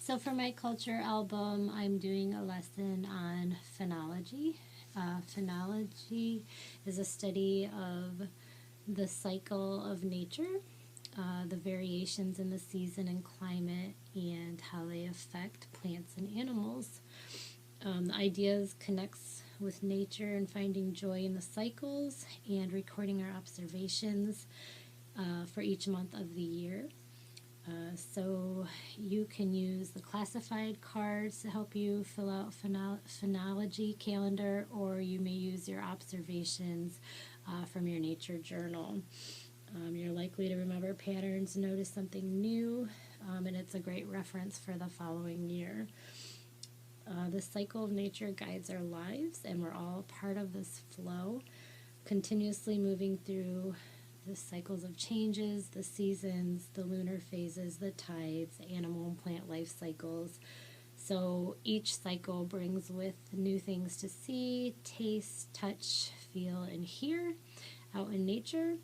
So for my culture album, I'm doing a lesson on phenology. Phenology is a study of the cycle of nature, the variations in the season and climate, and how they affect plants and animals. The ideas connects with nature and finding joy in the cycles and recording our observations for each month of the year. So you can use the classified cards to help you fill out Phenology Calendar, or you may use your observations from your nature journal. You're likely to remember patterns, notice something new, and it's a great reference for the following year. The cycle of nature guides our lives, and we're all part of this flow, continuously moving through the cycles of changes, the seasons, the lunar phases, the tides, animal and plant life cycles. So each cycle brings with new things to see, taste, touch, feel, and hear out in nature,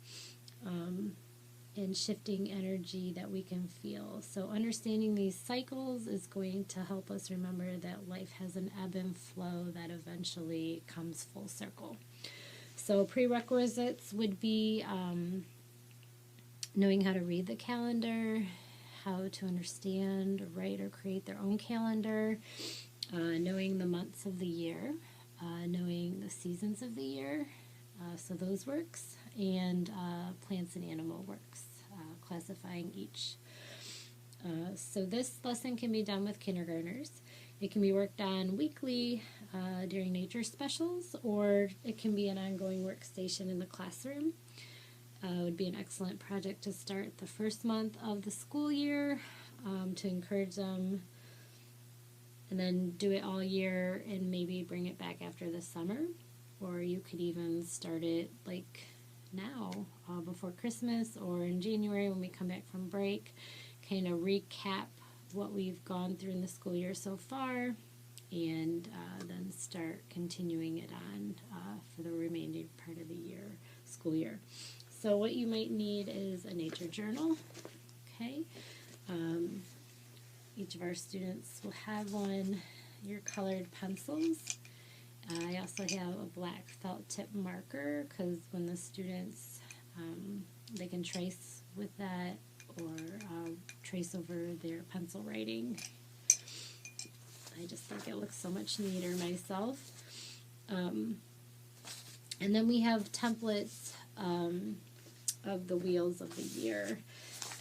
and shifting energy that we can feel. So understanding these cycles is going to help us remember that life has an ebb and flow that eventually comes full circle. So prerequisites would be knowing how to read the calendar, how to understand, write, or create their own calendar, knowing the months of the year, knowing the seasons of the year, so those works, and plants and animal works, classifying each. So this lesson can be done with kindergartners. It can be worked on weekly during nature specials, or it can be an ongoing workstation in the classroom. It would be an excellent project to start the first month of the school year, to encourage them, and then do it all year and maybe bring it back after the summer. Or you could even start it like now, before Christmas, or in January when we come back from break, kind of recap what we've gone through in the school year so far, and then start continuing it on for the remaining part of the year, school year. So what you might need is a nature journal, okay? Each of our students will have one, your colored pencils. I also have a black felt tip marker, because when the students, they can trace with that, or trace over their pencil writing. I just think it looks so much neater myself. And then we have templates of the wheels of the year.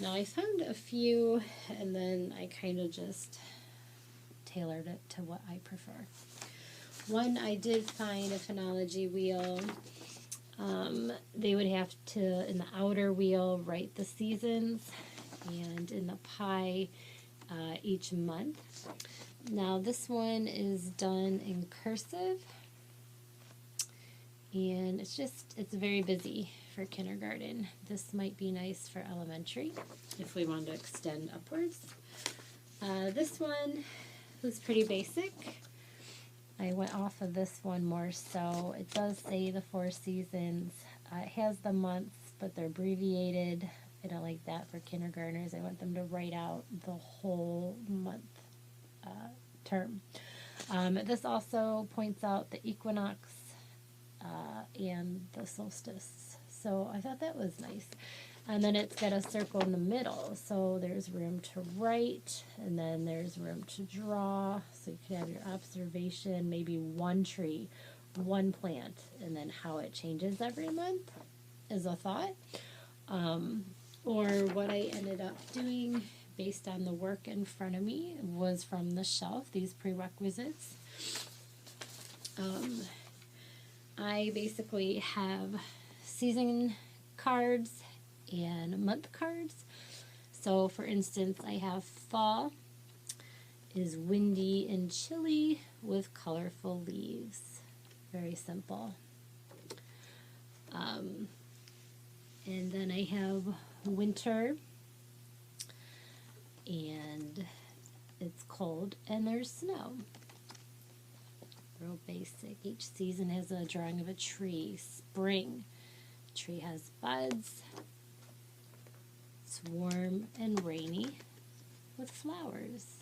Now I found a few, and then I kind of just tailored it to what I prefer. One, I did find a phenology wheel. They would have to, in the outer wheel, write the seasons, and in the pie, each month. Now this one is done in cursive, and it's very busy for kindergarten. This might be nice for elementary if we want to extend upwards. This one was pretty basic. I went off of this one more so. It does say the 4 seasons. It has the months, but they're abbreviated. I don't like that for kindergartners. I want them to write out the whole month term. This also points out the equinox and the solstice. So I thought that was nice. And then it's got a circle in the middle, so there's room to write, and then there's room to draw, so you could have your observation, maybe one tree, one plant, and then how it changes every month is a thought. Or what I ended up doing based on the work in front of me was from the shelf, these prerequisites. I basically have season cards and month cards. So for instance, I have fall is windy and chilly with colorful leaves. Very simple. And then I have winter, and it's cold and there's snow. Real basic. Each season has a drawing of a tree. Spring, the tree has buds. It's warm and rainy with flowers.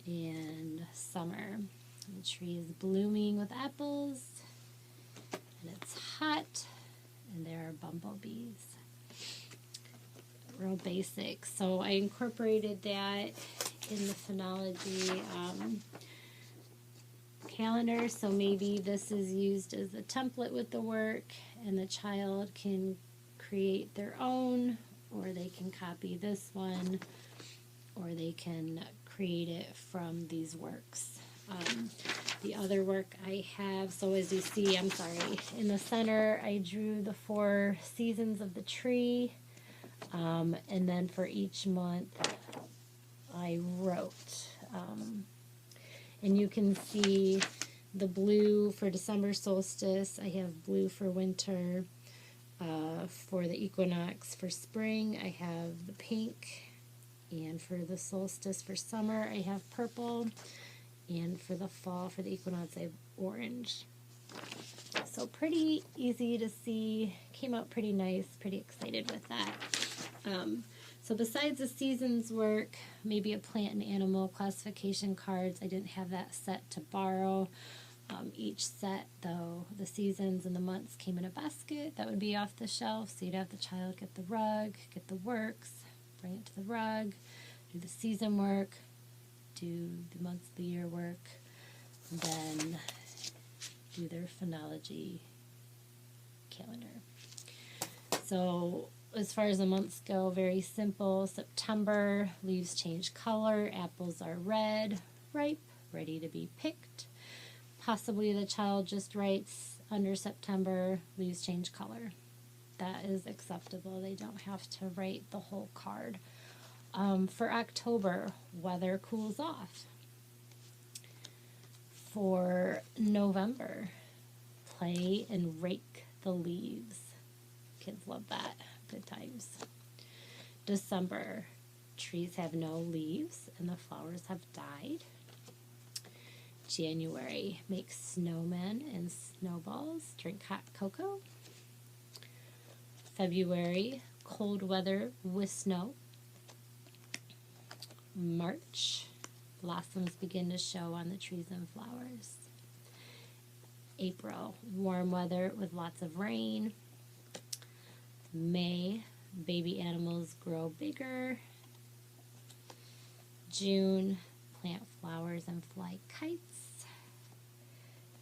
and summer. The tree is blooming with apples, and it's hot, and there are bumblebees. Real basic. So I incorporated that in the Phenology calendar, so maybe this is used as a template with the work, and the child can create their own, or they can copy this one, or they can create it from these works. The other work I have, so as you see, I'm sorry, in the center I drew the 4 seasons of the tree, and then for each month I wrote. And you can see the blue for December solstice. I have blue for winter. For the equinox for spring, I have the pink. And for the solstice for summer, I have purple. And for the fall, for the equinox, I have orange. So pretty easy to see. Came out pretty nice. Pretty excited with that. So besides the seasons work, maybe a plant and animal classification cards. I didn't have that set to borrow. Each set, though, the seasons and the months came in a basket. That would be off the shelf. So you'd have the child get the rug, get the works, bring it to the rug, do the season work, do the months of the year work, and then do their Phenology calendar. So as far as the months go, very simple. September, leaves change color, apples are red, ripe, ready to be picked. Possibly the child just writes under September, leaves change color. That is acceptable. They don't have to write the whole card. For October, weather cools off. For November, play and rake the leaves. Kids love that. Good times. December, trees have no leaves and the flowers have died. January, make snowmen and snowballs, drink hot cocoa. February, cold weather with snow. March, blossoms begin to show on the trees and flowers. April, warm weather with lots of rain. May, baby animals grow bigger. June, plant flowers and fly kites.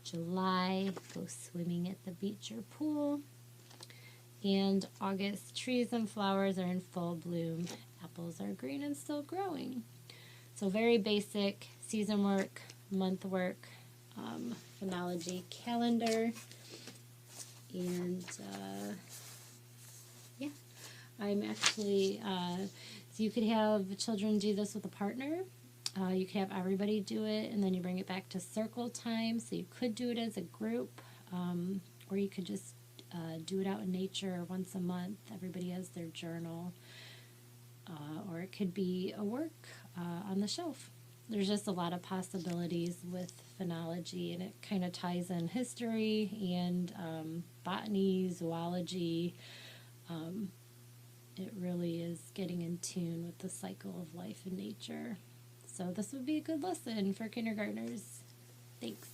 July, go swimming at the beach or pool. And August, trees and flowers are in full bloom. Apples are green and still growing. So very basic season work, month work, Phenology calendar. And yeah, I'm actually, so you could have children do this with a partner. You could have everybody do it, and then you bring it back to circle time. So you could do it as a group, or you could just do it out in nature once a month. Everybody has their journal, or it could be a work on the shelf. There's just a lot of possibilities with phenology, and it kind of ties in history and botany, zoology. It really is getting in tune with the cycle of life and nature. So this would be a good lesson for kindergartners. Thanks.